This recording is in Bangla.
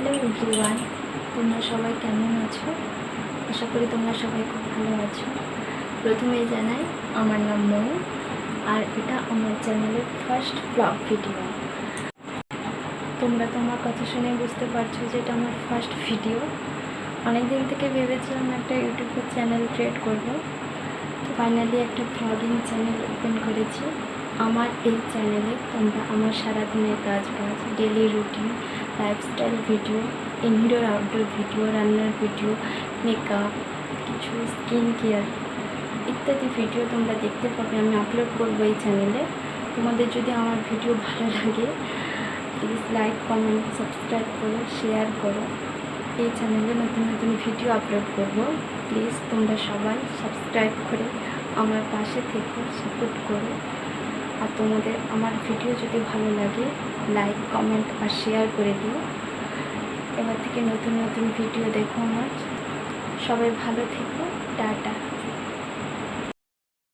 হ্যালো এভরিওয়ান, তোমরা সবাই কেমন আছো? আশা করি তোমরা সবাই খুব ভালো আছো। প্রথমেই জানাই আমার নাম মৌ, আর এটা আমার চ্যানেলের ফার্স্ট ব্লগ ভিডিও। তোমরা তোমার কথা শুনে বুঝতে পারছো যে এটা আমার ফার্স্ট ভিডিও। অনেক দিন থেকে ভেবেছিলাম একটা ইউটিউবের চ্যানেল ক্রিয়েট করব, তো ফাইনালি একটা ব্লগিং চ্যানেল ওপেন করেছি। আমার এই চ্যানেলে তোমরা আমার সারাদিনের কাজ daily routine, lifestyle video, indoor outdoor video, রান্নার ভিডিও, মেকআপ, কিছু স্কিন কেয়ার ইত্যাদি ভিডিও তোমরা দেখতে পাবে। আমি আপলোড করবো এই চ্যানেলে। তোমাদের যদি আমার ভিডিও ভালো লাগে প্লিজ লাইক, কমেন্ট, সাবস্ক্রাইব করো, শেয়ার করো। এই চ্যানেলে নতুন নতুন ভিডিও আপলোড করব। প্লিজ তোমরা সবাই সাবস্ক্রাইব করে আমার পাশে থেকে সাপোর্ট করো। আর তোমাদের আমার ভিডিও যদি ভালো লাগে লাইক, কমেন্ট আর শেয়ার করে দিও। এবার থেকে নতুন নতুন ভিডিও দেখো আমার। সবাই ভালো থেকো, টাটা।